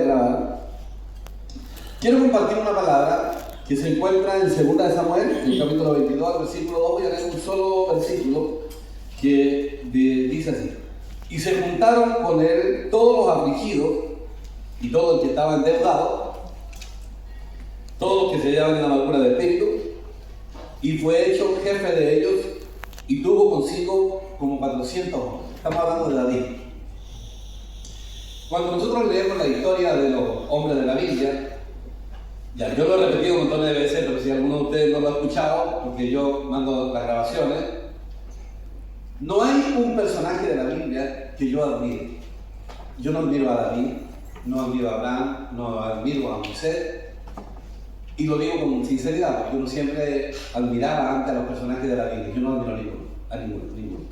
grabar. Quiero compartir una palabra que se encuentra en 2 de Samuel, en el capítulo 22, al versículo 2. Voy a leer un solo versículo que dice así: y se juntaron con él todos los afligidos y todo el que estaba endeudado, todos los que se hallaban en amargura de espíritu, y fue hecho jefe de ellos, y tuvo consigo como 400 hombres. Estamos hablando de David. Cuando nosotros leemos la historia de los hombres de la Biblia, ya yo lo he repetido un montón de veces, pero si alguno de ustedes no lo ha escuchado, porque yo mando las grabaciones, no hay un personaje de la Biblia que yo admire. Yo no admiro a David, no admiro a Abraham, no admiro a Moisés, y lo digo con sinceridad, porque uno siempre admiraba antes a los personajes de la Biblia. Yo no admiro a ninguno.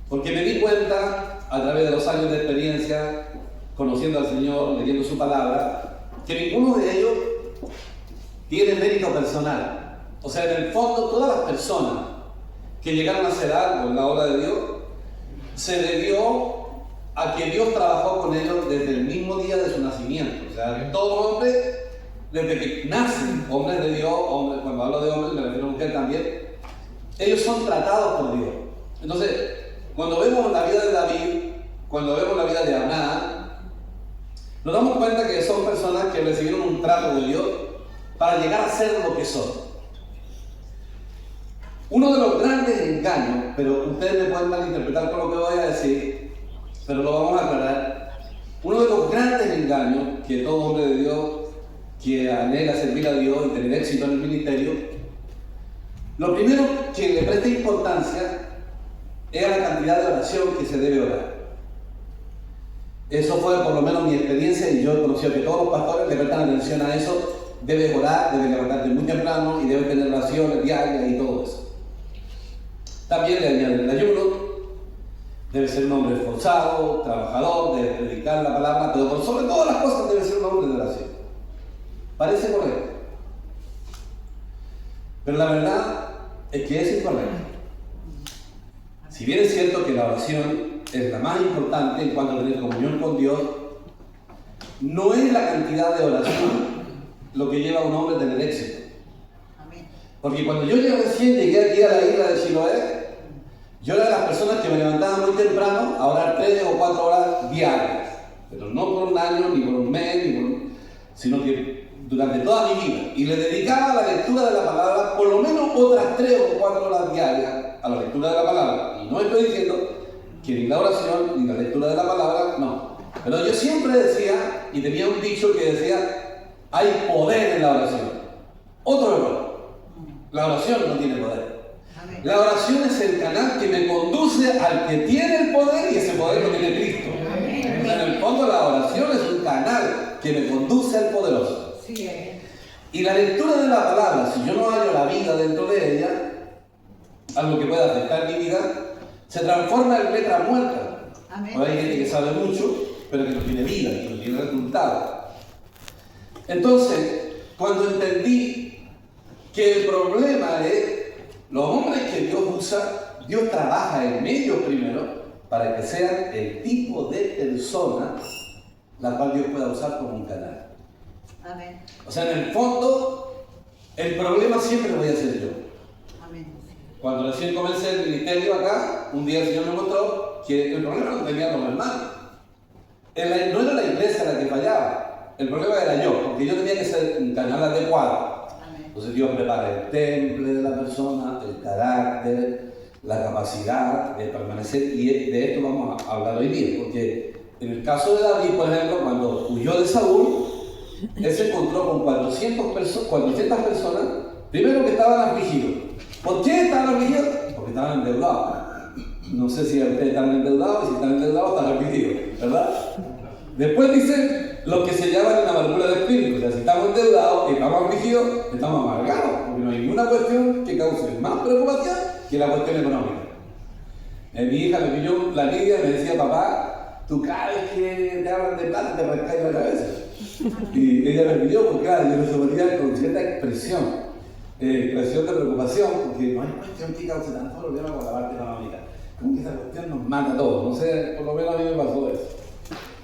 Porque me di cuenta, a través de los años de experiencia, conociendo al Señor, leyendo su palabra, que ninguno de ellos tiene mérito personal. O sea, en el fondo, todas las personas que llegaron a hacer algo en la obra de Dios, se debió a que Dios trabajó con ellos desde el mismo día de su nacimiento. O sea, todo hombre, desde que nacen, hombres de Dios, hombres, cuando hablo de hombres me refiero a mujer también, ellos son tratados por Dios. Entonces, cuando vemos la vida de David, cuando vemos la vida de Abraham, nos damos cuenta que son personas que recibieron un trato de Dios para llegar a ser lo que son. Uno de los grandes engaños, pero ustedes me pueden malinterpretar con lo que voy a decir, pero lo vamos a aclarar. Uno de los grandes engaños que todo hombre de Dios que anhela servir a Dios y tener éxito en el ministerio, lo primero que le presta importancia es a la cantidad de oración que se debe orar. Eso fue por lo menos mi experiencia, y yo he conocido que todos los pastores le prestan atención a eso. Debes orar, debes levantarte muy temprano y debes tener oraciones diarias y todo eso. También le añaden el ayuno. Debe ser un hombre esforzado, trabajador, debe predicar la palabra, pero por sobre todas las cosas debe ser un hombre de oración. Parece correcto, pero la verdad es que es incorrecto. Si bien es cierto que la oración es la más importante en cuanto a tener comunión con Dios, no es la cantidad de oración lo que lleva a un hombre a tener éxito. Porque cuando yo recién llegué aquí a la isla de Siloé, yo era de las personas que me levantaba muy temprano a orar 3 o 4 horas diarias, pero no por un año, ni por un mes, sino que durante toda mi vida, y le dedicaba a la lectura de la palabra por lo menos otras 3 o 4 horas diarias a la lectura de la palabra. Y no estoy diciendo que ni la oración ni la lectura de la palabra, no. Pero yo siempre decía, y tenía un dicho que decía: hay poder en la oración. Otro error: la oración no tiene poder. La oración es el canal que me conduce al que tiene el poder, y ese poder lo tiene Cristo. O sea, en el fondo la oración es un canal que me conduce al poderoso. Y la lectura de la palabra, si yo no hallo la vida dentro de ella, algo que pueda afectar mi vida, se transforma en letra muerta. Hay gente que sabe mucho, pero que no tiene vida, que no tiene resultado. Entonces, cuando entendí que el problema es los hombres que Dios usa, Dios trabaja en ellos primero para que sean el tipo de persona la cual Dios pueda usar como un canal. Amén. O sea, en el fondo, el problema siempre lo voy a hacer yo. Amén. Cuando recién comencé el ministerio acá, un día el Señor me mostró que el problema lo tenían los hermanos. No era la iglesia la que fallaba, el problema era yo, porque yo tenía que ser un canal adecuado. Amén. Entonces Dios prepara el temple de la persona, el carácter, la capacidad de permanecer, y de esto vamos a hablar hoy día, porque en el caso de David, por ejemplo, cuando huyó de Saúl, él se encontró con 400 personas, primero que estaban afligidos. ¿Por qué estaban afligidos? Porque estaban endeudados. No sé si ustedes están endeudados, y si están endeudados están afligidos, ¿verdad? Después dicen los que se llaman en amargura de espíritu. O sea, si estamos endeudados y estamos afligidos, estamos amargados, porque no hay ninguna cuestión que cause más preocupación que la cuestión económica. Mi hija me pidió la Lidia y me decía: papá, tú cada vez que te hablan de plata te recae la cabeza. Y ella me pidió, porque claro, yo lo sometía con cierta expresión de preocupación, porque no hay cuestión que cause tanto problema con la parte económica. Como que esa cuestión nos mata a todos. No sé, por lo menos a mí me pasó eso.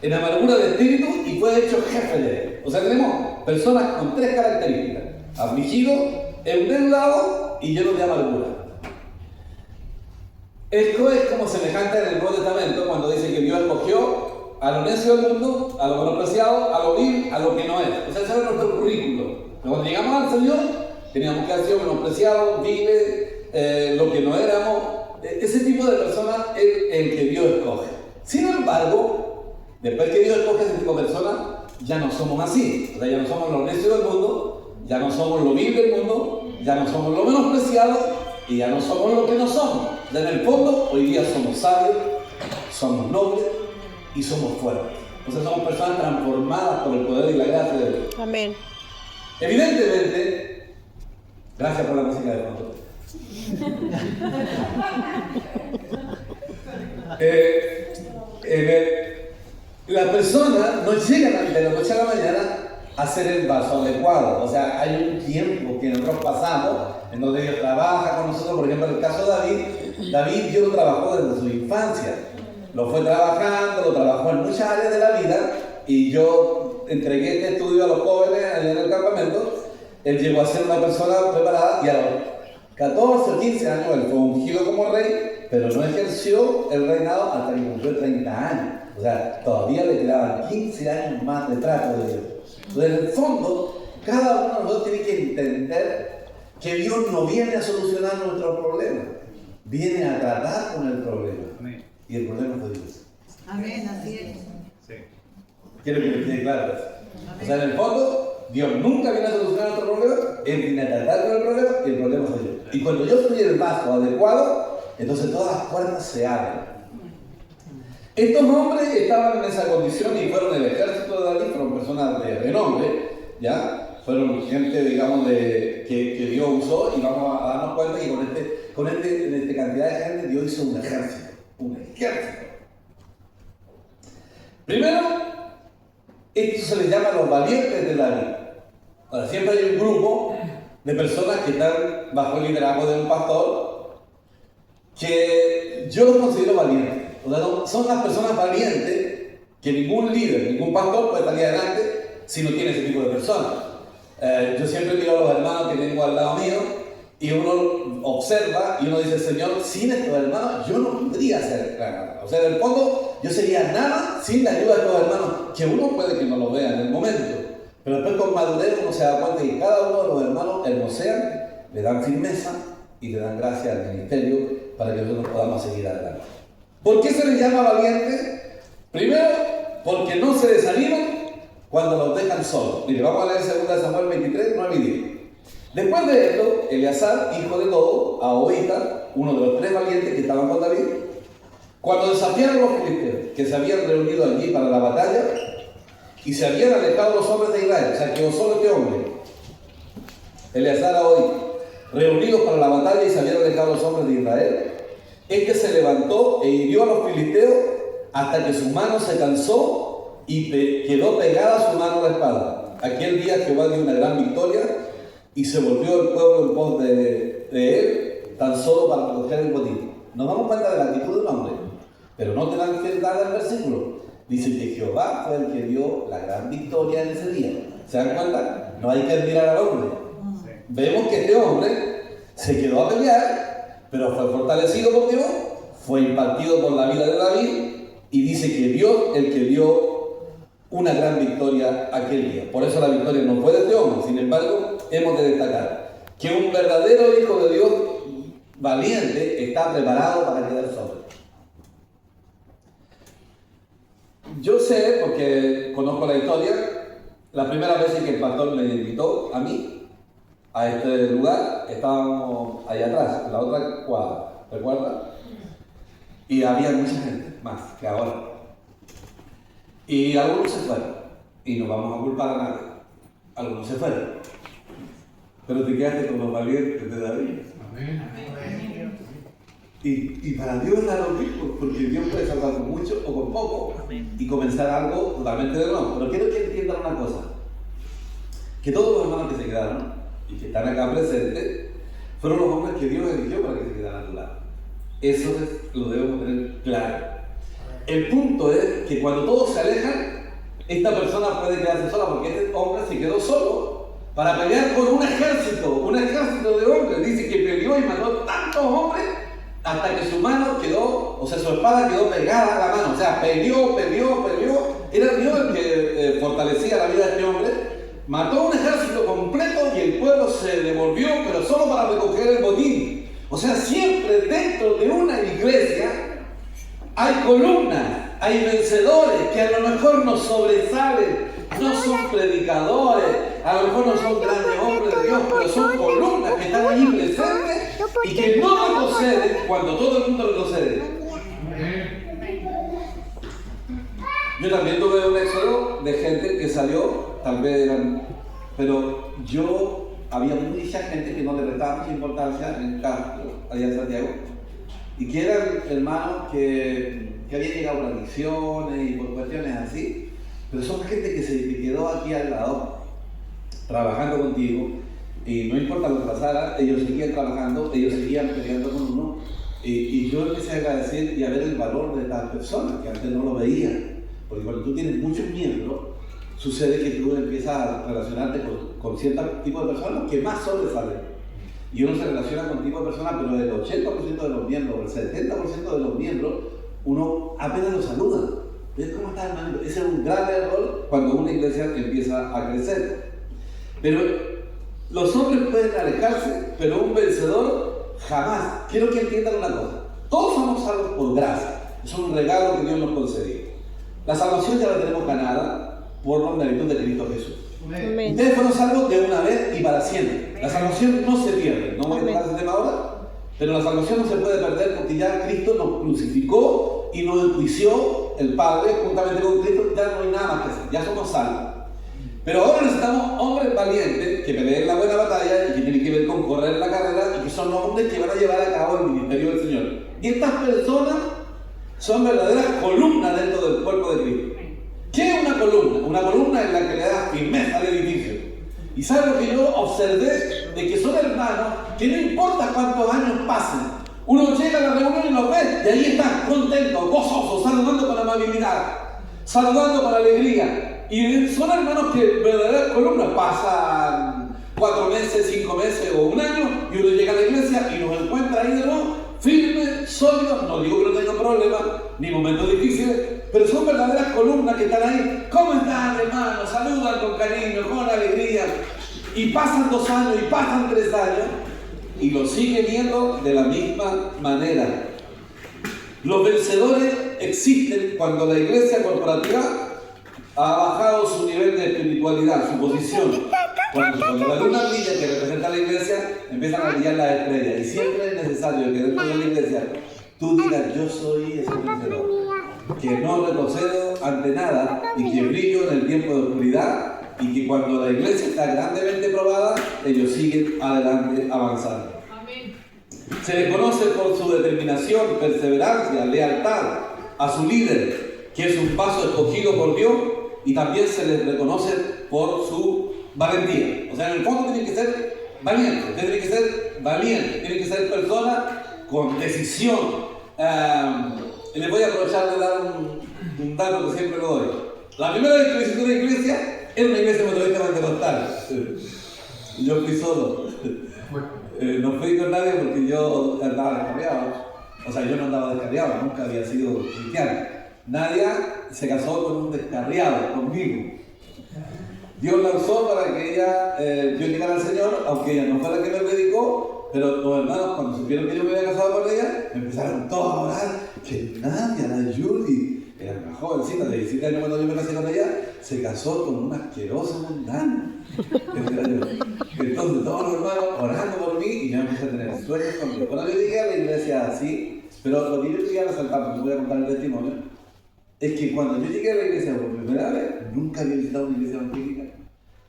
en amargura de espíritu y fue hecho jefe de él. O sea, tenemos personas con tres características: afligidos, endeudados y llenos de amargura. Esto es como semejante en el Nuevo Testamento cuando dice que Dios escogió a lo necio del mundo, a lo menospreciado, a lo vil, a lo que no es. O sea, ese es nuestro currículo. Pero cuando llegamos al Señor, teníamos que haber sido menospreciados, viles, lo que no éramos. Ese tipo de personas es el que Dios escoge. Sin embargo, después que Dios escoge ese tipo de personas, ya no somos así. O sea, ya no somos los necios del mundo, ya no somos lo vil del mundo, ya no somos lo menospreciado y ya no somos lo que no somos. En el fondo, hoy día somos sabios, somos nobles y somos fuertes. O sea, somos personas transformadas por el poder y la gracia de Dios. Amén. Evidentemente, gracias por la música de fondo. Las personas no llegan de la noche a la mañana a ser el vaso adecuado. O sea, hay un tiempo que nosotros pasamos en donde Dios trabaja con nosotros. Por ejemplo, en el caso de David, Dios lo trabajó desde su infancia. Lo fue trabajando, lo trabajó en muchas áreas de la vida. Y yo entregué este estudio a los jóvenes allá en el campamento. Él llegó a ser una persona preparada y a los 14 o 15 años él fue ungido como rey, pero no ejerció el reinado hasta que cumplió 30 años. O sea, todavía le quedaban 15 años más de trato de Dios. Entonces, en el fondo, cada uno de nosotros tiene que entender que Dios no viene a solucionar nuestros problemas, viene a tratar con el problema. Amén. Y el problema es de Dios. Amén, así es. Sí. Quiero que me quede claro eso. O sea, en el fondo, Dios nunca viene a solucionar nuestro problema, Él viene a tratar con el problema y el problema soy yo. Y cuando yo soy el vaso adecuado, entonces todas las puertas se abren. Estos hombres estaban en esa condición y fueron el ejército de David, fueron personas de renombre, ¿ya? Fueron gente, digamos, que Dios usó, y vamos a darnos cuenta que con esta cantidad de gente Dios hizo un ejército. Un ejército. Primero, esto se les llama los valientes de David. Ahora, siempre hay un grupo de personas que están bajo el liderazgo de un pastor que yo los considero valientes. O sea, son las personas valientes que ningún líder, ningún pastor puede salir adelante si no tiene ese tipo de personas. Yo siempre miro a los hermanos que tengo al lado mío y uno observa y uno dice: Señor, sin estos hermanos yo no podría hacer nada. O sea, en el fondo yo sería nada sin la ayuda de estos hermanos, que uno puede que no lo vea en el momento, pero después con madurez uno se da cuenta que cada uno de los hermanos hermosean, le dan firmeza y le dan gracia al ministerio para que nosotros podamos seguir adelante. ¿Por qué se les llama valientes? Primero, porque no se desaniman cuando los dejan solos. Mire, vamos a leer 2 Samuel 23, 9 y 10. Después de esto, Eleazar, hijo de Dodo, Ahohita, uno de los 3 valientes que estaban con David, cuando desafiaron los filisteos, que se habían reunido allí para la batalla, y se habían alejado los hombres de Israel, o sea, quedó solo este hombre, Eleazar, Ahohita, reunidos para la batalla y se habían alejado los hombres de Israel, este se levantó e hirió a los filisteos hasta que su mano se cansó y quedó pegada a su mano la espada. Aquel día Jehová dio una gran victoria y se volvió el pueblo en pos de él, tan solo para recoger el botín. Nos damos cuenta de la actitud del hombre, pero no te dan nada el versículo. Dice que Jehová fue el que dio la gran victoria en ese día. ¿Se dan cuenta? No hay que admirar al hombre. Sí. Vemos que este hombre se quedó a pelear, pero fue fortalecido por Dios, fue impartido por la vida de David, y dice que Dios el que dio una gran victoria aquel día. Por eso la victoria no fue de este hombre. Sin embargo, hemos de destacar que un verdadero hijo de Dios valiente está preparado para quedar solo. Yo sé, porque conozco la historia, la primera vez que el pastor me invitó a mí a este lugar, estábamos allá atrás, en la otra cuadra, ¿recuerdas? Y había mucha gente, más que ahora. Y algunos se fueron, y no vamos a culpar a nadie. Algunos se fueron. Pero te quedaste con los valientes de David. Amén. Y para Dios era lo mismo, porque Dios puede salvar con mucho o con poco y comenzar algo totalmente de nuevo. Pero quiero que entiendan una cosa: que todos los hermanos que se quedaron y que están acá presentes fueron los hombres que Dios eligió para que se quedaran a tu lado. Eso lo debemos tener claro. el punto es que cuando todos se alejan, esta persona puede quedarse sola porque este hombre se quedó solo para pelear con un ejército de hombres. Dice que peleó y mató tantos hombres hasta que su mano quedó, o sea, su espada quedó pegada a la mano. O sea, peleó. Era Dios el que fortalecía la vida de este hombre. Mató un ejército completo y el pueblo se devolvió, pero solo para recoger el botín. O sea, siempre dentro de una iglesia hay columnas, hay vencedores que a lo mejor nos sobresalen, no son predicadores, a lo mejor no son grandes hombres de Dios, pero son columnas que están allí presentes y que no retroceden cuando todo el mundo retrocede. Yo también tuve un éxodo de gente que salió, tal vez eran, pero había mucha gente que no le prestaba mucha importancia en el campo, allá en Santiago, y que eran hermanos que habían llegado por adicciones y por cuestiones así, pero son gente que se quedó aquí al lado, trabajando contigo, y no importa lo que pasara, ellos seguían trabajando, ellos seguían peleando con uno, y yo empecé a agradecer y a ver el valor de estas personas que antes no lo veían, porque cuando tú tienes muchos miembros, sucede que tú empiezas a relacionarte con cierto tipo de personas que más sobresalen. Y uno se relaciona con tipo de personas, pero el 80% de los miembros, el 70% de los miembros, uno apenas los saluda. ¿Ves cómo está, hermano? Ese es un gran error cuando una iglesia empieza a crecer. Pero los hombres pueden alejarse, pero un vencedor jamás. Quiero que entiendan una cosa. Todos somos salvos por gracia. Es un regalo que Dios nos concedió. La salvación ya la tenemos ganada por la meritos de Cristo Jesús. Amén. Ustedes fueron salvos de una vez y para siempre. La salvación no se pierde. No voy a tocar ese tema ahora, pero la salvación no se puede perder porque ya Cristo nos crucificó y nos enjuició el Padre juntamente con Cristo. Ya no hay nada más que hacer. Ya somos salvos. Pero ahora necesitamos hombres valientes que peleen la buena batalla y que tienen que ver con correr la carrera y que son hombres que van a llevar a cabo el ministerio del Señor. Y estas personas son verdaderas columnas dentro del cuerpo de Cristo. ¿Qué es una columna? Una columna es la que le da firmeza al edificio. Y ¿sabes lo que yo observé? De que son hermanos que no importa cuántos años pasen, uno llega a la reunión y los ve y ahí están contentos, gozosos, saludando con amabilidad, saludando con alegría. Y son hermanos que verdaderas columnas pasan 4 meses, 5 meses o un año y uno llega a la iglesia y los encuentra ahí de nuevo, firmes, sólidos. No digo que no tengan problemas ni momentos difíciles, pero son verdaderas columnas que están ahí. ¿Cómo están, hermanos? Saludan con cariño, con alegría. Y pasan 2 años y pasan 3 años y los sigue viendo de la misma manera. Los vencedores existen cuando la iglesia corporativa ha bajado su nivel de espiritualidad, su posición. Cuando la luna brilla que representa a la iglesia, empiezan a brillar las estrellas. Y siempre es necesario que dentro de la iglesia tú digas: yo soy ese vencedor, que no retrocedo ante nada y que brillo en el tiempo de oscuridad, y que cuando la iglesia está grandemente probada, ellos siguen adelante avanzando. Amén. Se les conoce por su determinación, perseverancia, lealtad a su líder, que es un vaso escogido por Dios, y también se les reconoce por su valentía. O sea, en el fondo tienen que ser valientes, tienen que ser personas con decisión. Les voy a aprovechar de dar un dato que siempre lo doy. La primera vez que visité una iglesia era una iglesia metodista pentecostal. Yo fui solo. No fui con nadie porque yo andaba descarriado. O sea, yo no andaba descarriado, nunca había sido cristiano. Nadia se casó con un descarriado, conmigo. Dios la usó para que yo llegara al Señor, aunque ella no fue la que me predicó, pero los hermanos, cuando supieron que yo me había casado con ella, empezaron todos a orar que Nadia, la Judy, era una jovencita de 17 años cuando yo me casé con ella, se casó con una asquerosa mundana. Entonces todos los hermanos orando por mí y yo empecé a tener sueños conmigo. Cuando yo llegué a la iglesia así, pero lo que yo quería resaltar, porque voy a contar el testimonio, es que cuando yo llegué a la iglesia por primera vez, nunca había visitado una iglesia evangélica.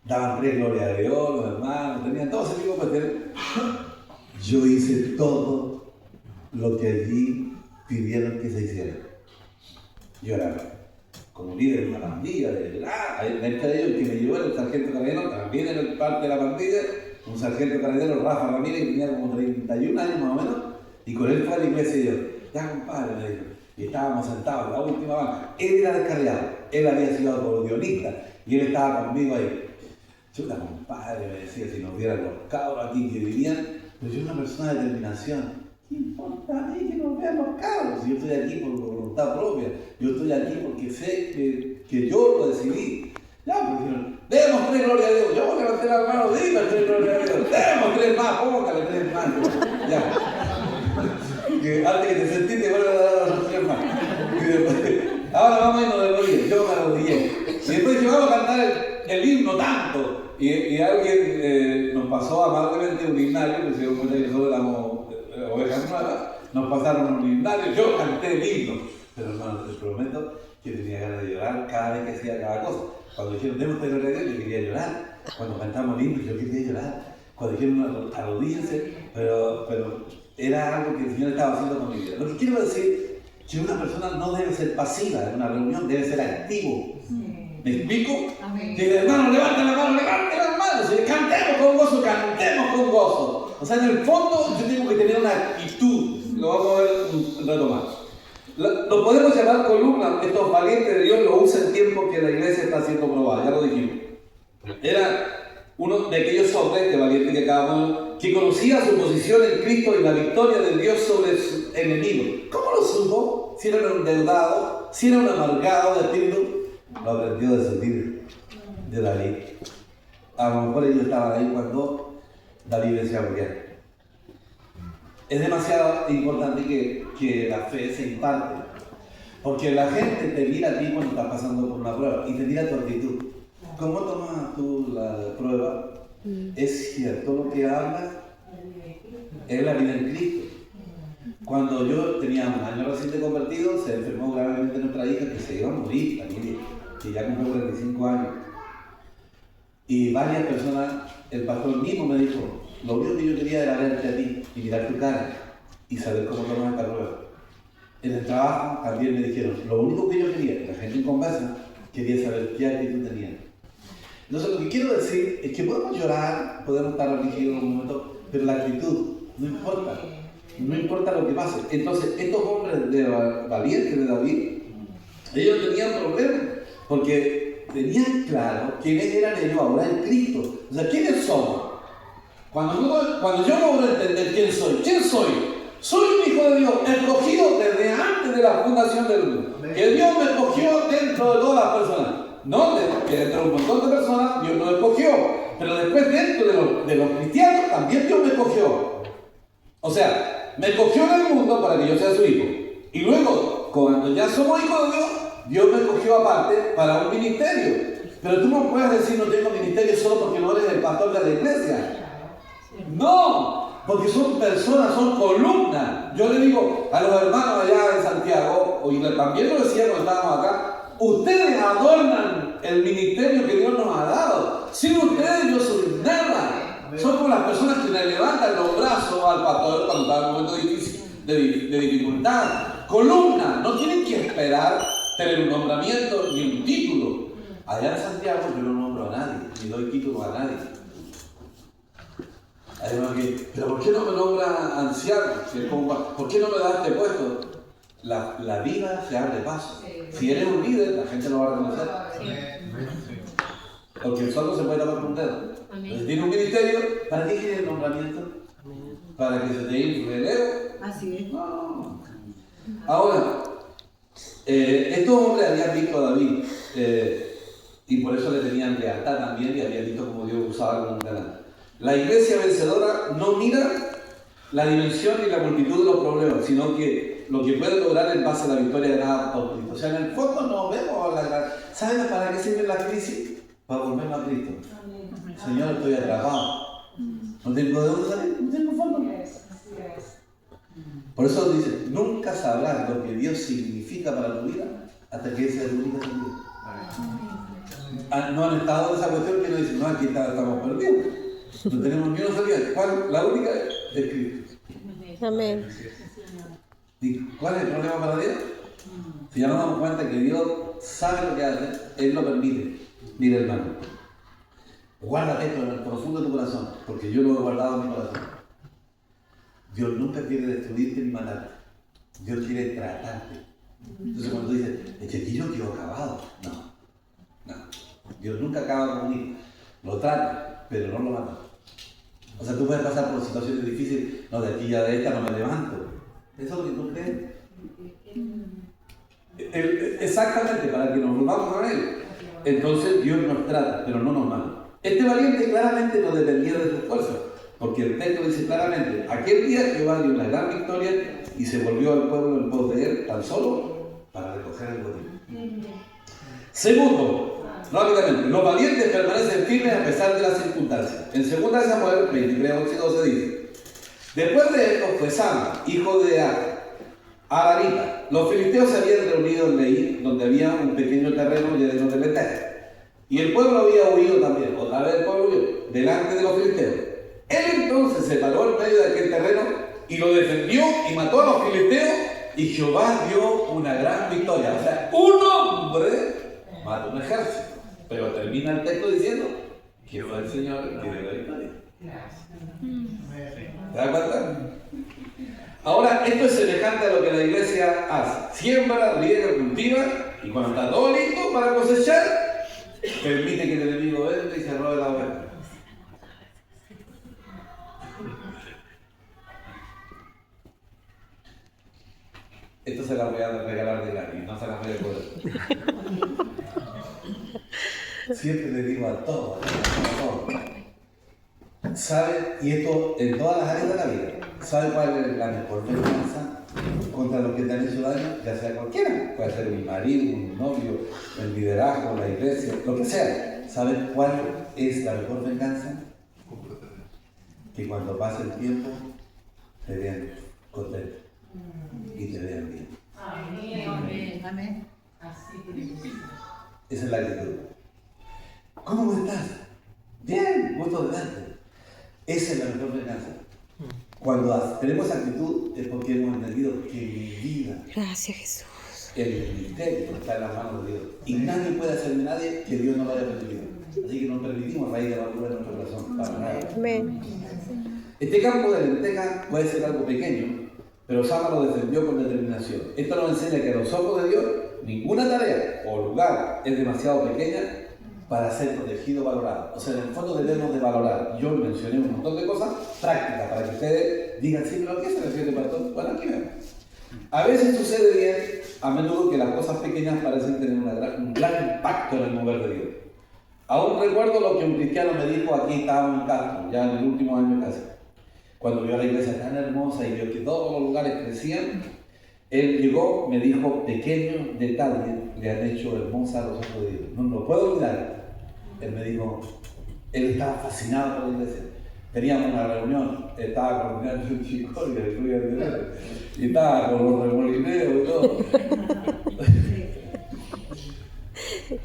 Daban 3 gloria a Dios, los hermanos, tenían todo ese tipo de cuestiones. Yo hice todo lo que allí pidieron que se hiciera. Yo era como líder de una pandilla, de ellos el que me llevó era el sargento carabinero, también era parte de la pandilla, un sargento carabinero, Rafa Ramírez, que tenía como 31 años más o menos, y con él fue a la iglesia y yo: ya compadre, me dijo, y estábamos sentados en la última banca. Él era descarriado, él había sido acordeonista y él estaba conmigo ahí. Chuta, compadre, me decía, si nos vieran los cabros aquí que vivían, pero yo soy una persona de determinación. ¿Qué importa a mí que nos vean los cabros? Si yo estoy aquí por voluntad propia, yo estoy aquí porque sé que yo lo decidí. Ya, pues dijeron, demos 3 gloria a Dios. Yo voy a levantar la mano, dime 3 gloria a Dios. Demos 3 más, póngale 3 más. Ya. Que antes que te sentís, te vuelven a dar los 3 más. Y después, ahora vamos a irnos de rodillas. Yo me arrodillé. Y después llevamos a cantar el himno tanto. Y alguien nos pasó amablemente un himnario, que se dio cuenta que nosotros éramos ovejas nuevas, nos pasaron un himnario, yo canté el himno. Pero hermano, te prometo que tenía ganas de llorar cada vez que hacía cada cosa. Cuando dijeron, demos gloria a Dios, yo quería llorar. Cuando cantamos el himno, yo quería llorar. Cuando dijeron, arrodíllense, pero era algo que el Señor estaba haciendo con mi vida. Lo que quiero decir es que una persona no debe ser pasiva en una reunión, debe ser activo. ¿Me explico? Amén. Que el hermano levante la mano, si cantemos con gozo, cantemos con gozo. O sea, en el fondo yo tengo que tener una actitud, lo vamos a ver retomar. Lo podemos llamar columna, estos valientes de Dios lo usan en tiempo que la iglesia está siendo probada, ya lo dijimos. Era uno de aquellos hombres de valientes que acabamos, que conocía su posición en Cristo y la victoria de Dios sobre su enemigo. ¿Cómo lo supo? Si era un endeudado, si era un amargado de espíritu. Lo aprendió de sentir de David. A lo mejor ellos estaban ahí cuando David decía Goliat. Es demasiado importante que la fe se imparte, porque la gente te mira a ti cuando estás pasando por una prueba y te mira tu actitud. ¿Cómo tomas tú la prueba? ¿Es cierto lo que hablas? Es la vida en Cristo. Cuando yo tenía un año recién convertido, se enfermó gravemente nuestra hija que se iba a morir, que ya cumplió 45 años. Y varias personas, el pastor mismo me dijo, lo único que yo quería era verte a ti y mirar tu cara y saber cómo tomas esta prueba. En el trabajo también me dijeron, lo único que yo quería, la gente en conversa, quería saber qué actitud tenía. Entonces lo que quiero decir es que podemos llorar, podemos estar afligidos en un momento, pero la actitud no importa. No importa lo que pase. Entonces, estos hombres valientes de David, ellos tenían problemas, porque tenían claro quiénes eran ellos ahora en Cristo. O sea, ¿quiénes somos? Cuando yo logro entender quién soy, soy un hijo de Dios, escogido desde antes de la fundación del mundo. Que Dios me escogió dentro de todas las personas. No, que dentro de un montón de personas Dios nos escogió, pero después dentro de los cristianos también Dios me escogió. O sea, me escogió en el mundo para que yo sea su hijo. Y luego, cuando ya somos hijos de Dios, Dios me escogió aparte para un ministerio. Pero tú no puedes decir no tengo ministerio solo porque no eres el pastor de la iglesia. No, porque son personas, son columnas. Yo le digo a los hermanos allá en Santiago, y también lo decía cuando estábamos acá, ustedes adornan el ministerio que Dios nos ha dado. Sin ustedes yo soy nada. Son como las personas que le levantan los brazos al pastor cuando está en un momento difícil, de dificultad. Columna, no tienen que esperar tener un nombramiento ni un título. Allá en Santiago yo no nombro a nadie, ni doy título a nadie. Pero ¿por qué no me nombra anciano? ¿Por qué no me da este puesto? La vida se abre paso. Si eres un líder, la gente lo va a reconocer. Porque el solo se puede tapar con un dedo. Entonces, tiene un ministerio, ¿para qué quiere el nombramiento? ¿Para que se te infle el ego? Así es. No. Ahora, estos hombres habían visto a David y por eso le tenían lealtad también y habían visto cómo Dios usaba como un canal. La iglesia vencedora no mira la dimensión ni la multitud de los problemas, sino que lo que puede lograr en base a la victoria ganada por Cristo. O sea, en el fondo no vemos ¿saben para qué sirve la crisis? Para volvernos a Cristo. Señor, estoy atrapado. No tengo de dónde salir, no tengo fondo. Por eso dice, nunca sabrás lo que Dios significa para tu vida hasta que ese es el único sentido. No han estado en esa cuestión que nos dicen, no, aquí estamos perdidos. No tenemos ni una salida. ¿Cuál? La única es Cristo. Amén. ¿Y cuál es el problema para Dios? Si ya nos damos cuenta que Dios sabe lo que hace, Él lo permite. Mira, hermano, guárdate esto en el profundo de tu corazón, porque yo lo he guardado en mi corazón. Dios nunca quiere destruirte ni matarte. Dios quiere tratarte. Entonces cuando tú dices, es que aquí yo quedo acabado. No. Dios nunca acaba con un hijo. Lo trata, pero no lo mata. O sea, tú puedes pasar por situaciones difíciles. No, de aquí ya de esta no me levanto. ¿Eso es lo que tú crees? Exactamente, para que nos volvamos a él. Entonces Dios nos trata, pero no nos mata. Este valiente claramente no dependía de su fuerza, porque el texto dice claramente, aquel día Jehová dio una gran victoria y se volvió al pueblo en pos de él tan solo para recoger el botín. Segundo, rápidamente, los valientes permanecen firmes a pesar de las circunstancias. En 2 Samuel 23, 11 y 12 dice, después de esto fue Sama, hijo de Aramita. Los filisteos se habían reunido en Leí, donde había un pequeño terreno lleno de lentejas. Y el pueblo había huido también, otra vez el pueblo huyó, delante de los filisteos. Él entonces se paró en medio de aquel terreno y lo defendió y mató a los filisteos, y Jehová dio una gran victoria. O sea, un hombre mata un ejército, pero termina el texto diciendo que fue el Señor el que dio la victoria. ¿Te das cuenta? Ahora, esto es semejante a lo que la iglesia hace. Siembra, riega, cultiva, y cuando está todo listo para cosechar, permite que el enemigo venga y se robe la oveja. Esto se la voy a regalar de gratis, no se las voy a poder. Siempre le digo a todos, ¿sabe? Y esto en todas las áreas de la vida. ¿Sabe cuál es la mejor venganza contra los que te han hecho daño? Ya sea cualquiera. Puede ser mi marido, mi novio, el liderazgo, la iglesia, lo que sea. ¿Sabes cuál es la mejor venganza? Que cuando pase el tiempo te vean contento y te vean bien. Amén. Amén. Esa es la actitud. ¿Cómo estás? Bien, gusto de verte. Esa es la mejor venganza. Cuando tenemos actitud es porque hemos entendido que mi vida, Gracias, Jesús, el ministerio está en las manos de Dios. Y nadie puede hacer de nadie que Dios no lo haya permitido. Así que no permitimos raíz de amargura en nuestro corazón. Para nada. amén. Este campo de lenteja puede ser algo pequeño, pero Sama lo defendió con determinación. Esto nos enseña que a los ojos de Dios ninguna tarea o lugar es demasiado pequeña para ser protegido o valorado. O sea, en el fondo debemos de valorar. Yo mencioné un montón de cosas prácticas para que ustedes digan, sí, pero ¿a qué se refiere, pastor? Bueno, aquí vemos. A veces sucede bien, a menudo, que las cosas pequeñas parecen tener un gran impacto en el mover de Dios. Aún recuerdo lo que un cristiano me dijo, aquí estábamos en Castro, ya en el último año casi. Cuando vio la iglesia tan hermosa y vio que todos los lugares crecían, él llegó, me dijo, pequeños detalles le han hecho hermosa a los ojos de Dios. No lo puedo olvidar. Él me dijo, él estaba fascinado por la iglesia. Teníamos una reunión, estaba coordinando un chico y estaba con los remolineros y todo.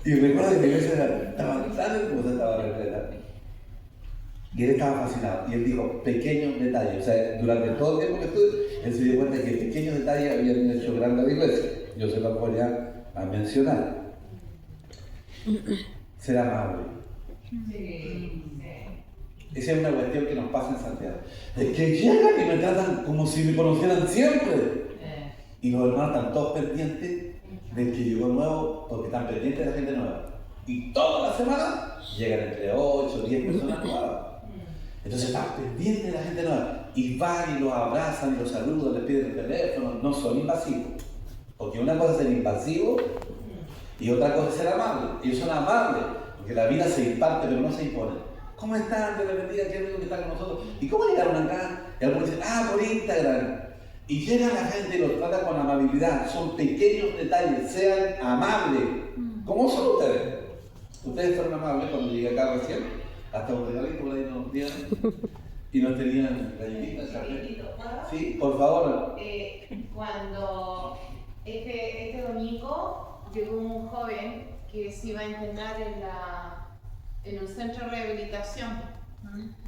Y recuerdo que la iglesia estaba tan hermosa, estaba repleta. Y él estaba fascinado. Y él dijo, pequeños detalles. O sea, durante todo el tiempo que estuve, él se dio cuenta que pequeños detalles habían hecho grande a la iglesia. Yo se lo voy a mencionar. Ser amable. Esa es una cuestión que nos pasa en Santiago. Es que llegan y me tratan como si me conocieran siempre. Y los hermanos están todos pendientes del que llegó nuevo, porque están pendientes de la gente nueva. Y toda la semana llegan entre 8 o 10 personas nuevas. Entonces están pendientes de la gente nueva. Y van y los abrazan y los saludan, les piden el teléfono. No son invasivos. Porque una cosa es ser invasivo y otra cosa es ser amable. Ellos son amables, porque la vida se imparte pero no se impone. ¿Cómo están? Dios les bendiga, qué rico que están con nosotros. ¿Y cómo llegaron acá? Y algunos dicen, por Instagram. Y llega la gente y los trata con amabilidad. Son pequeños detalles, sean amables. ¿Cómo son ustedes? Ustedes fueron amables cuando llegué acá recién. Hasta un regalito por ahí nos dieron. Y nos tenían galletitas. Sí, por favor. Cuando este domingo llegó un joven que se iba a internar en un centro de rehabilitación.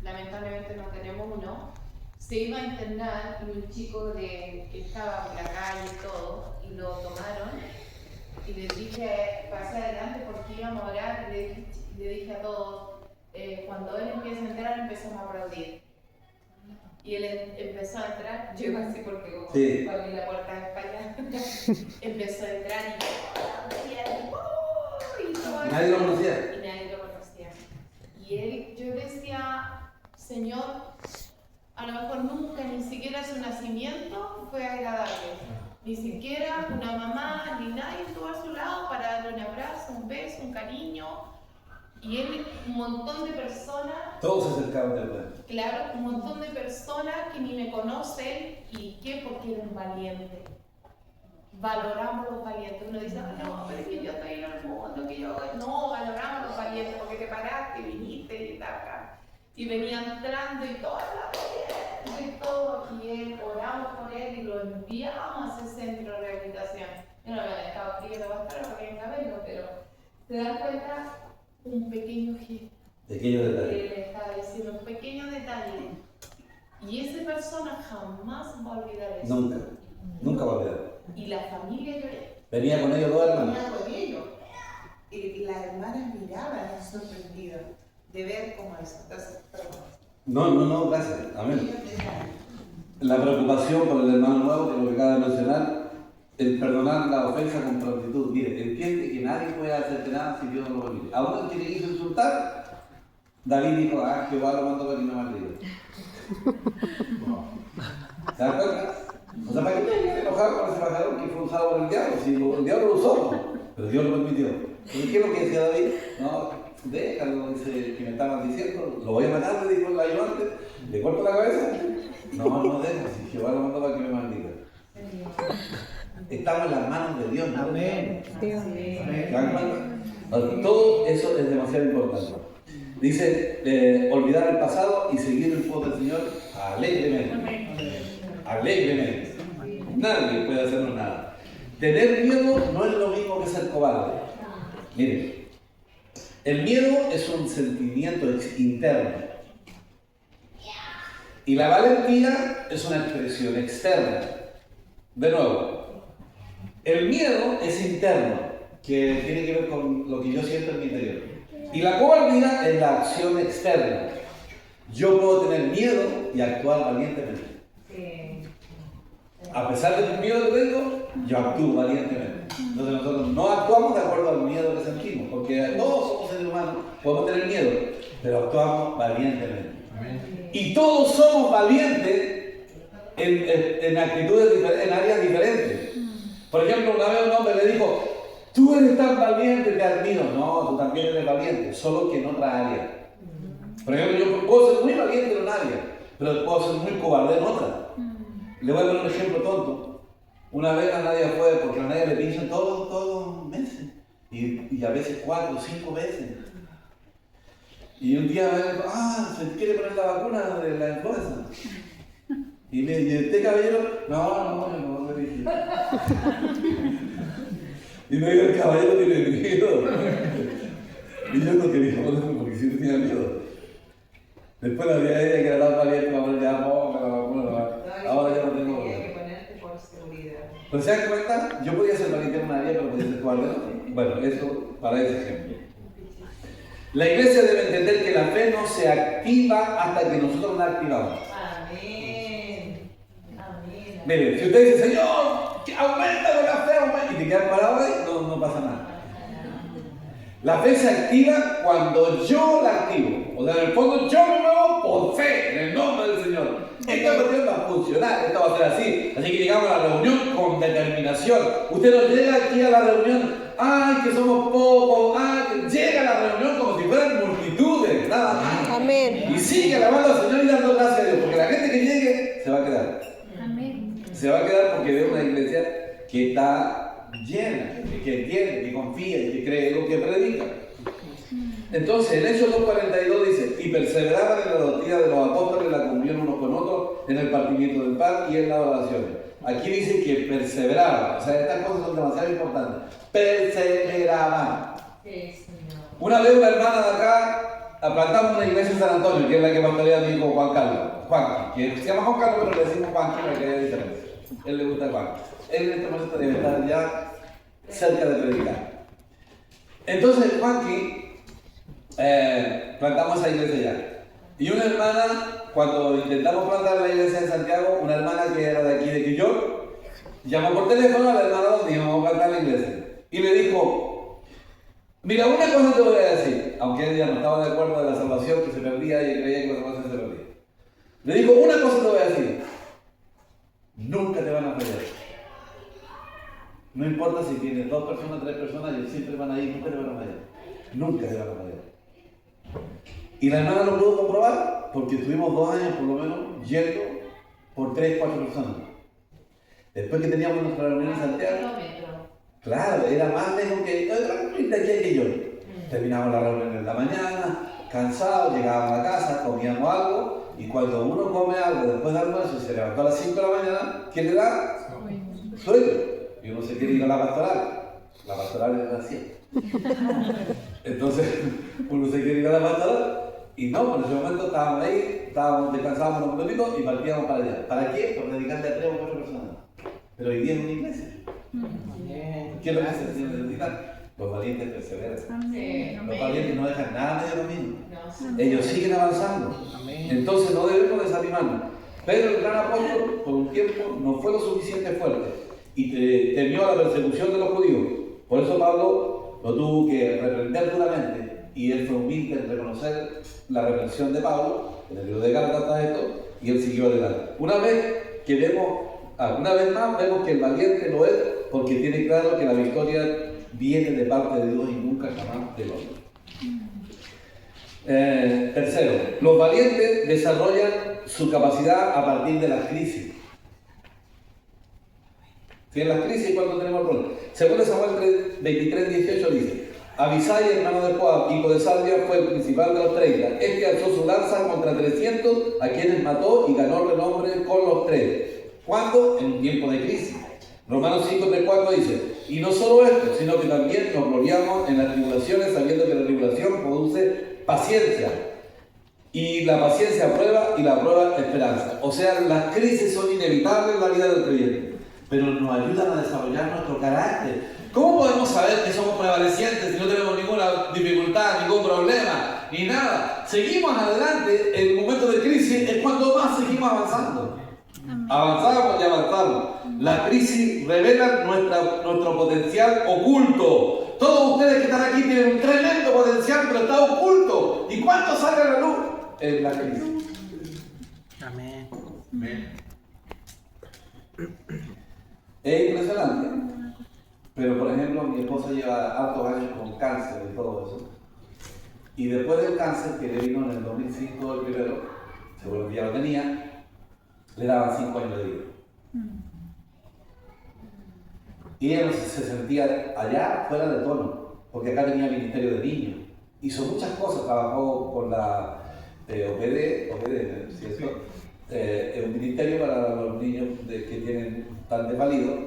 Lamentablemente no tenemos uno. Se iba a internar y un chico que estaba por la calle y todo, y lo tomaron. Y les dije, pasé adelante porque íbamos a orar, y le dije a todos, cuando él empieza a entrar empezamos a aplaudir. Y él empezó a entrar, yo iba así porque como Sí. abrí la puerta de España, empezó a entrar y todo Nadie lo conocía. y nadie lo conocía. Y él, yo decía, Señor, a lo mejor nunca, ni siquiera su nacimiento fue agradable. Ni siquiera una mamá, ni nadie estuvo a su lado para darle un abrazo, un beso, un cariño. Y él, un montón de personas, Todos se acercaban del pueblo. claro, un montón de personas que ni me conocen. ¿Y qué? Porque era un valiente. Valoramos los valientes. Uno dice, ah, no, pero es que yo estoy en el mundo, que yo... No, valoramos los valientes porque te paraste, viniste y estás acá. Y venía entrando y toda la valiente y todo. Y él, oramos por él y lo enviamos a ese centro de rehabilitación. Yo no me había dejado escribiendo bastante para que venga a verlo, pero ¿te das cuenta? Un pequeño gesto. Pequeños Que detalles. él estaba diciendo, un pequeño detalle. Y esa persona jamás va a olvidar eso. Nunca. Nunca va a olvidar. Y la familia lloré. Venía con ellos dos hermanos. Venía con ellos. Y las hermanas miraban sorprendidas de ver cómo eso. Entonces, perdón. No, gracias. Amén. Ellos decían, La preocupación por el hermano nuevo, que lo que acaba de mencionar, el perdonar la ofensa con prontitud. Mire, entiende que nadie puede hacerte nada si Dios no lo permite. A uno que le hizo insultar, David dijo, ah, Jehová lo mandó para que me maldiga. ¿Se dan cuenta? O sea, ¿para qué me enojaba con ese pajarón que fue usado por el diablo? Si el diablo lo usó, pero Dios lo permitió. Entonces, ¿qué es lo que decía David? No, déjalo, dice, que me estaban diciendo, lo voy a matar, le dijo el ayudante, le corto la cabeza. No deja, si Jehová lo mandó para que me maldiga. Estamos en las manos de Dios, ¿no? Amén. ¿Se dan cuenta? Todo eso es demasiado importante. Dice, olvidar el pasado y seguir el fuego del Señor alegremente. Alegremente. Nadie puede hacernos nada. Tener miedo no es lo mismo que ser cobarde. Miren, el miedo es un sentimiento interno. Y la valentía es una expresión externa. De nuevo, el miedo es interno, que tiene que ver con lo que yo siento en mi interior. Y la cobardía es la acción externa. Yo puedo tener miedo y actuar valientemente. A pesar del miedo que tengo, yo actúo valientemente. Entonces nosotros no actuamos de acuerdo al miedo que sentimos, porque todos somos seres humanos, podemos tener miedo, pero actuamos valientemente. Y todos somos valientes en actitudes diferentes, en áreas diferentes. Por ejemplo, una vez un hombre le dijo, tú eres tan valiente, te admiro. No, tú también eres valiente, solo que en otra área. Por ejemplo, yo puedo ser muy valiente en un área, pero puedo ser muy cobarde en otra. Le voy a poner un ejemplo tonto. Una vez a Nadia fue, porque a Nadia le pinchan todos los meses. Y a veces 4 o 5 veces. Y un día me dijo, se quiere poner la vacuna de la influenza. Y me dice, ¿este caballero? No, le dije. Y me dijo, el caballero tiene miedo. Y yo no quería ponerme porque sí tenía miedo. Después la vida de ella que era tan valiente, me ya ponga la vacuna. Ahora ya no tengo. tenía que ponerte por seguridad. Pero ¿se dan cuenta? Yo podía ser valiente en una área, pero podía ser cobarde en otra. Bueno, eso para ese ejemplo. La iglesia debe entender que la fe no se activa hasta que nosotros la activamos. Amén. Amén. Miren, si usted dice, Señor, aumenta la fe, aumenta, y te quedas parado ahí, no pasa nada. La fe se activa cuando yo la activo. O sea, en el fondo yo me muevo por fe, en el nombre del Señor. Esta cuestión va a funcionar, esto va a ser así. Así que llegamos a la reunión con determinación. Usted no llega aquí a la reunión, ¡ay, que somos pocos! ¡Ay! Llega a la reunión como si fueran multitudes, nada más. Amén. Y sigue alabando al Señor y dando gracias a Dios, porque la gente que llegue se va a quedar. Amén. Se va a quedar porque ve una iglesia que está llena, que entiende, que confía y que cree lo que predica. Entonces, en Hechos 2:42 dice, y perseveraban en la doctrina de los apóstoles, la comunión unos con otros, en el partimiento del pan y en las oraciones. Aquí dice que perseveraban, o sea, estas cosas son demasiado importantes. Perseveraban. Sí, Señor. Una vez una hermana de acá plantamos una iglesia en San Antonio, que es la que pastorea mi hijo Juan Carlos, que se llama Juan Carlos, pero le decimos Juan, que hay diferencia. Él le gusta Juan. Él en este momento debe estar ya cerca de predicar. Entonces, Juanqui, plantamos esa iglesia ya. Y una hermana cuando intentamos plantar la iglesia en Santiago, una hermana que era de aquí de Quillón, llamó por teléfono a la hermana donde íbamos a plantar la iglesia. Y le dijo, mira, una cosa te voy a decir, aunque ella no estaba de acuerdo de la salvación que se perdía y creía que la salvación se perdía. Le dijo, una cosa te voy a decir, nunca te van a fallar. No importa si tienes 2 personas, 3 personas, ellos siempre van a ir, nunca te van a fallar. Nunca te van a fallar. Y la hermana lo pudo comprobar porque estuvimos 2 años por lo menos yendo por 3, 4 personas. Después que teníamos nuestra reunión en Santiago, claro, era más lejos que de aquí a Quillón. Terminamos la reunión en la mañana, cansados, llegábamos a la casa, comíamos algo, y cuando uno come algo después del almuerzo y se levantó a las 5 de la mañana, ¿qué le da? Sueño. Y uno se quiere ir a la pastoral. La pastoral es así. Entonces, uno se quiere ir a la pastoral. Y no, en ese momento estábamos ahí, descansábamos unos minutitos y partíamos para allá. ¿Para qué? Por dedicarle a 3 o 4 personas. Pero hoy día es una iglesia. ¿Qué es lo que se tiene que dedicar? Los valientes perseveran. Los valientes no dejan nada medio camino. Ellos siguen avanzando. Entonces no debemos desanimarnos. Pero el gran apóstol, por un tiempo, no fue lo suficiente fuerte y temió la persecución de los judíos. Por eso Pablo lo tuvo que reprender duramente. Y él fue humilde en reconocer la reprensión de Pablo, en el libro de Gálatas está esto, y él siguió adelante. Una vez más vemos que el valiente lo es porque tiene claro que la victoria viene de parte de Dios y nunca jamás del hombre. Tercero, los valientes desarrollan su capacidad a partir de las crisis. ¿Sí? En las crisis cuando tenemos problemas. Según Samuel 23:18 dice: Abisai, hermano de Joab, hijo de Sarvia, fue el principal de los 30. Este alzó su lanza contra 300, a quienes mató y ganó renombre con los 3. ¿Cuándo? En un tiempo de crisis. Romanos 5:3-4 dice: y no solo esto, sino que también nos gloriamos en las tribulaciones, sabiendo que la tribulación produce paciencia. Y la paciencia prueba y la prueba esperanza. O sea, las crisis son inevitables en la vida del creyente, pero nos ayudan a desarrollar nuestro carácter. ¿Cómo podemos saber que somos prevalecientes si no tenemos ninguna dificultad, ningún problema, ni nada? Seguimos adelante. En el momento de crisis es cuando más seguimos avanzando. Avanzamos y avanzamos. Las crisis revelan nuestro potencial oculto. Todos ustedes que están aquí tienen un tremendo potencial, pero está oculto. ¿Y cuánto sale a la luz? En la crisis. Amén. Es impresionante. Pero, por ejemplo, mi esposa lleva hartos años con cáncer y todo eso. Y después del cáncer, que le vino en el 2005 el primero, seguro que ya lo tenía, le daban 5 años de vida. Y ella se sentía allá fuera de tono, porque acá tenía el ministerio de niños. Hizo muchas cosas, trabajó con la OPD, ¿cierto? Un ministerio para los niños que están desvalidos.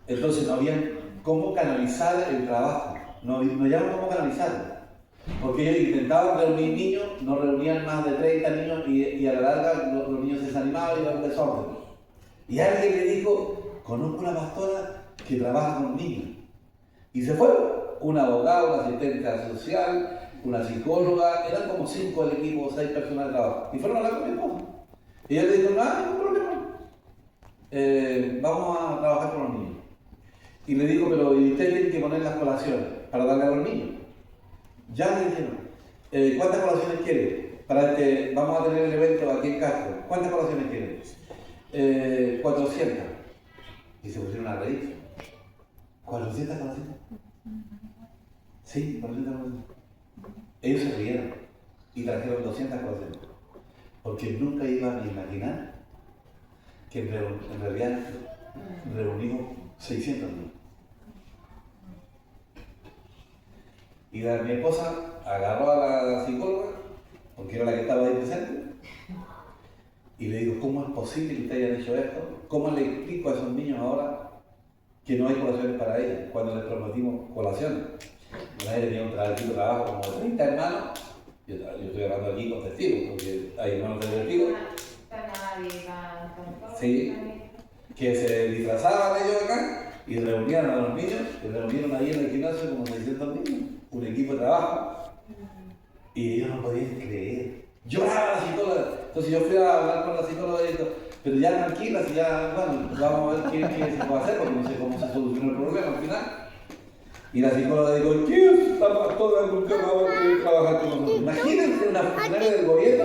Entonces no había cómo canalizar el trabajo, no hallaban cómo canalizarlo. Porque ellos intentaban reunir niños, no reunían más de 30 niños y a la larga los niños se desanimaban y iban a un desorden. Y alguien le dijo: conozco una pastora que trabaja con niños. Y se fueron. Una abogada, una asistente social, una psicóloga, eran como 5 del equipo, 6 personas de trabajo. Y fueron a hablar con mi esposa. Y ella le dijo: no hay ningún problema. Vamos a trabajar con los niños. Y le dijo: pero ¿y usted tiene que poner las colaciones para darle a los niños? Ya le dijeron. ¿Cuántas colaciones quiere? Vamos a tener el evento aquí en Castro. ¿Cuántas colaciones quiere? 400. Y se pusieron a reír. ¿400 colaciones? Sí, 400 colaciones. Ellos se rieron y trajeron 200 colaciones. Porque nunca iban a imaginar que en realidad reunimos 600 niños. Y mi esposa agarró a la psicóloga, porque era la que estaba ahí presente, y le digo: ¿cómo es posible que ustedes hayan hecho esto? ¿Cómo le explico a esos niños ahora que no hay colaciones para ellos, cuando les prometimos colaciones? Una vez tenía un trabajo como de 30 hermanos, yo estoy hablando aquí con testigos, porque hay hermanos de testigos, sí, que se disfrazaban ellos acá y reunían a los niños, y reunieron ahí en el gimnasio como 600 niños, un equipo de trabajo, y ellos no podían creer. Lloraba la psicóloga. Entonces Entonces yo fui a hablar con la psicóloga y dijo, pero ya tranquila, si ya, bueno, vamos a ver qué se puede hacer, porque no sé cómo se solucionó el problema al final. Y la psicóloga dijo, ¿qué es esta pastora? Nunca va a querer trabajar con nosotros. Imagínense, una funcionaria del gobierno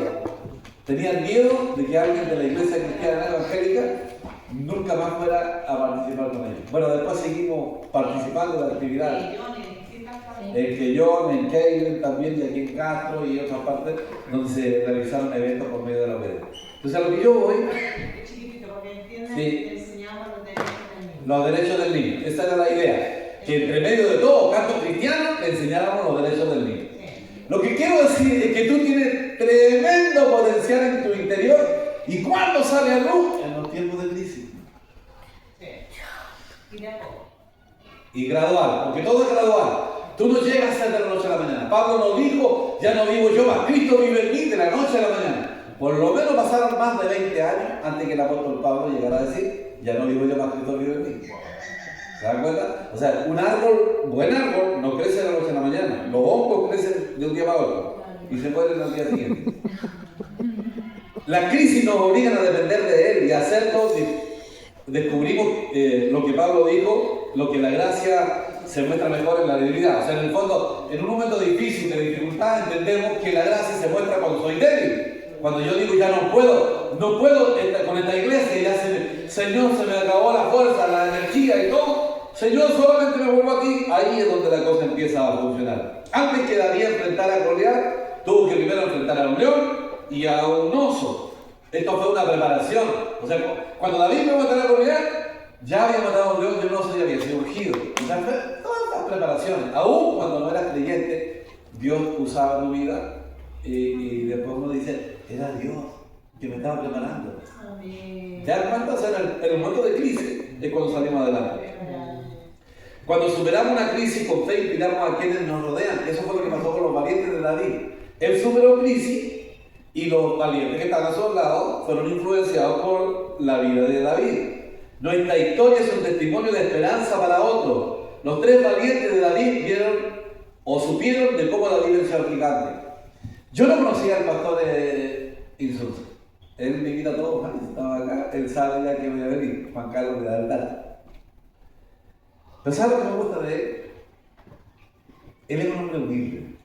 tenían miedo de que alguien de la iglesia cristiana evangélica nunca más fuera a participar con ellos. Bueno, después seguimos participando de actividades. En Quellón, en Keilen también, y aquí en Castro y otras partes donde se realizaron eventos por medio de la obediencia. Entonces, a lo que yo voy. Chiquitito, porque entienden Sí. que enseñamos los derechos del niño. Los derechos del niño. Esa era la idea. Que entre medio de todo canto cristiano le enseñáramos los derechos del niño. Lo que quiero decir es que tú tienes tremendo potencial en tu interior. ¿Y cuándo sale a luz? En los tiempos de crisis. Sí. Y de a poco. Y gradual, porque todo es gradual. Tú no llegas a ser de la noche a la mañana. Pablo nos dijo, ya no vivo yo más, Cristo vive en mí de la noche a la mañana. Por lo menos pasaron más de 20 años antes que el apóstol Pablo llegara a decir, ya no vivo yo más, Cristo vive en mí. ¿Se dan cuenta? O sea, un árbol, buen árbol, no crece de la noche a la mañana. Los hongos crecen de un día para otro y se mueren al día siguiente. Las crisis nos obligan a depender de Él y a hacerlo. Descubrimos lo que Pablo dijo, lo que la gracia se muestra mejor en la debilidad. O sea, en el fondo, en un momento difícil, de dificultad, entendemos que la gracia se muestra cuando soy débil. Cuando yo digo ya no puedo con esta iglesia, ya Señor, se me acabó la fuerza, la energía y todo. Señor, solamente me vuelvo a ti. Ahí es donde la cosa empieza a funcionar. Antes que David enfrentara a Goliat, tuvo que primero enfrentar a un león y a un oso. Esto fue una preparación. O sea, cuando David iba a matar a Goliat, ya había matado a un león y un oso ya había sido ungido. O sea, todas estas preparaciones. Aún cuando no eras creyente, Dios usaba tu vida y después uno dice, era Dios que me estaba preparando. Amén. ¿Te das cuenta? O sea, en el momento de crisis es cuando salimos adelante. Cuando superamos una crisis con fe, inspiramos a quienes nos rodean. Eso fue lo que pasó con los valientes de David. Él superó crisis y los valientes que estaban a su lado fueron influenciados por la vida de David. Nuestra historia es un testimonio de esperanza para otros. Los 3 valientes de David vieron o supieron de cómo David venció al gigante. Yo no conocía al pastor Insulza. Él me invita a todos, estaba acá, él sabe ya que voy a venir, Juan Carlos de la Verdad. Pero ¿sabes lo que me gusta de él? Él es un hombre humilde.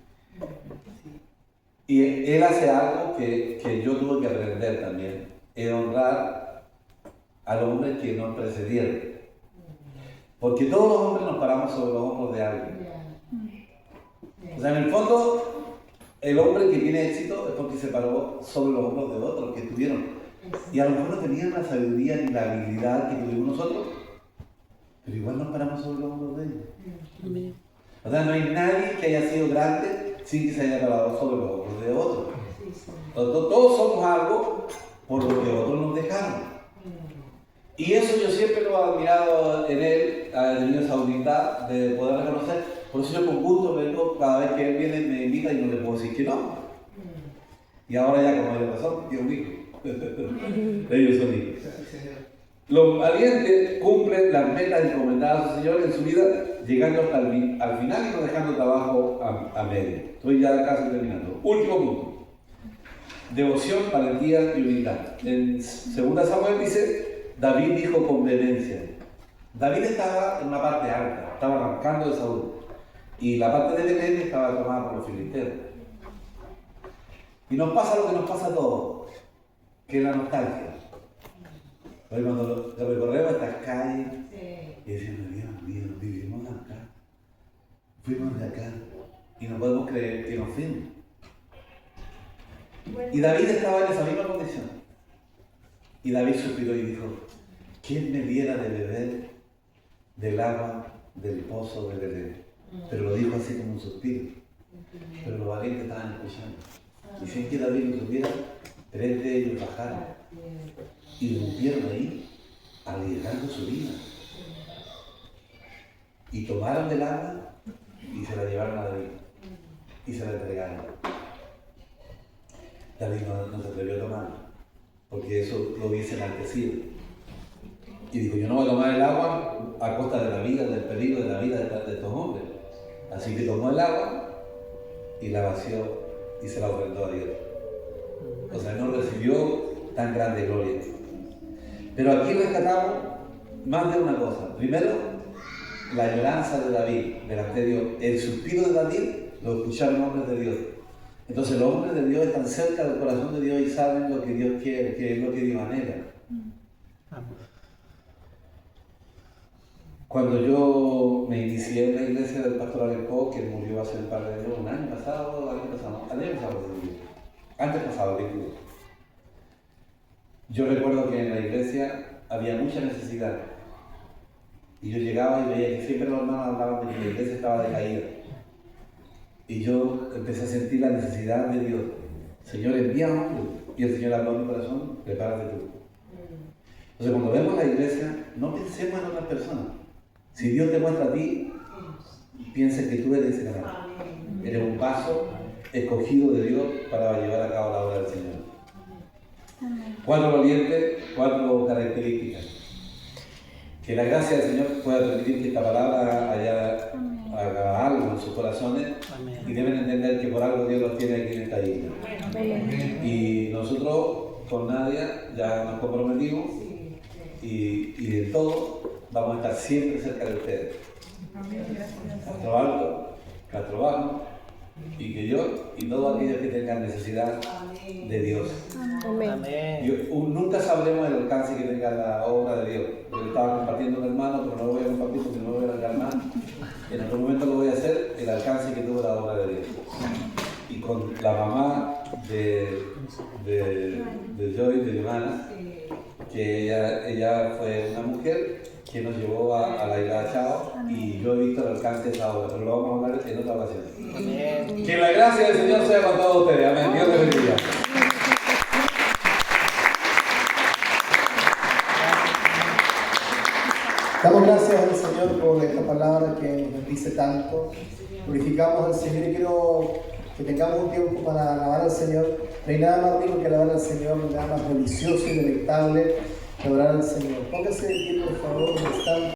Y él hace algo que yo tuve que aprender también, es honrar a los hombres que nos precedieron. Porque todos los hombres nos paramos sobre los hombros de alguien. O sea, en el fondo, el hombre que tiene éxito es porque se paró sobre los hombros de otros que estuvieron. Y a lo mejor no tenían la sabiduría ni la habilidad que tuvimos nosotros, pero igual nos paramos sobre los hombros de ellos. O sea, no hay nadie que haya sido grande sin que se haya parado sobre los hombros de otros. Todos somos algo por lo que otros nos dejaron. Y eso yo siempre lo he admirado en él, ha tenido esa humildad de poder reconocer. Por eso yo con gusto vengo, cada vez que él viene me invita y no le puedo decir que no. Y ahora ya como hay razón, Dios mío. Ellos son hijos. Los valientes cumplen las metas encomendadas a su Señor en su vida, llegando hasta el final y no dejando trabajo a medio. Estoy ya casi terminando. Último punto. Devoción, valentía y humildad. En 2 Samuel dice, David dijo con vehemencia. David estaba en una parte alta, estaba arrancando de Saúl. Y la parte de Belén estaba tomada por los filisteos. Y nos pasa lo que nos pasa a todos, que es la nostalgia. Porque cuando recorremos estas calles, y decimos, Dios mío, vivimos acá, fuimos de acá, y no podemos creer que nos fuimos. Y David estaba en esa misma condición. Y David suspiró y dijo, ¿quién me diera de beber del agua del pozo de Belén? Pero lo dijo así como un suspiro. Pero los valientes estaban escuchando. Y sin que David lo tuviera, 3 de ellos bajaron y rompieron ahí, arriesgando su vida. Y tomaron del agua y se la llevaron a David. Y se la entregaron. David no se atrevió a tomarla, porque eso lo hubiese enaltecido. Y dijo, yo no voy a tomar el agua a costa de la vida, del peligro de la vida de estos hombres. Así que tomó el agua y la vació y se la ofrendó a Dios. O sea, no recibió tan grande gloria. Pero aquí rescatamos más de una cosa. Primero, la lloranza de David delante de Dios. El suspiro de David lo escucharon hombres de Dios. Entonces los hombres de Dios están cerca del corazón de Dios y saben lo que Dios quiere, qué es lo que Dios anhela. Cuando yo me inicié en la iglesia del pastor Alejo, que murió hace un par de años, un año pasado, antes pasado, yo recuerdo que en la iglesia había mucha necesidad. Y yo llegaba y veía que siempre los hermanos hablaban de que la iglesia estaba decaída. Y yo empecé a sentir la necesidad de Dios. Señor, envía hombres. Y el Señor habló en mi corazón, prepárate tú. Entonces, cuando vemos la iglesia, no pensemos en otras personas. Si Dios te muestra a ti, piensa que tú eres ese canal. Eres un vaso escogido de Dios para llevar a cabo la obra del Señor. 4 valientes, 4 características. Que la gracia del Señor pueda permitir que esta palabra haga algo en sus corazones. Amén. Y deben entender que por algo Dios los tiene aquí en esta isla. Y nosotros con Nadia ya nos comprometimos y de todo vamos a estar siempre cerca de ustedes. Castro Alto, Castro Bajo, y que yo y todos aquellos que tengan necesidad de Dios. Amén. Nunca sabremos el alcance que tenga la obra de Dios. Yo estaba compartiendo un hermano, pero no lo voy a compartir porque no lo voy a alargar más. En otro momento lo voy a hacer, el alcance que tuvo la obra de Dios. Y con la mamá de Joy, de Johanna, que ella fue una mujer que nos llevó a la isla de Chao, y yo he visto el alcance de esa obra, pero lo vamos a hablar en otra ocasión. Amén. Que la gracia del Señor sea con todos ustedes. Amén. Dios les bendiga. Damos gracias al Señor por esta palabra que nos dice tanto. Glorificamos al Señor y quiero que tengamos un tiempo para alabar al Señor. No hay nada más rico que alabar al Señor, nada más delicioso y deleitable que adorar al Señor. Póngase de pie, por favor, un instante.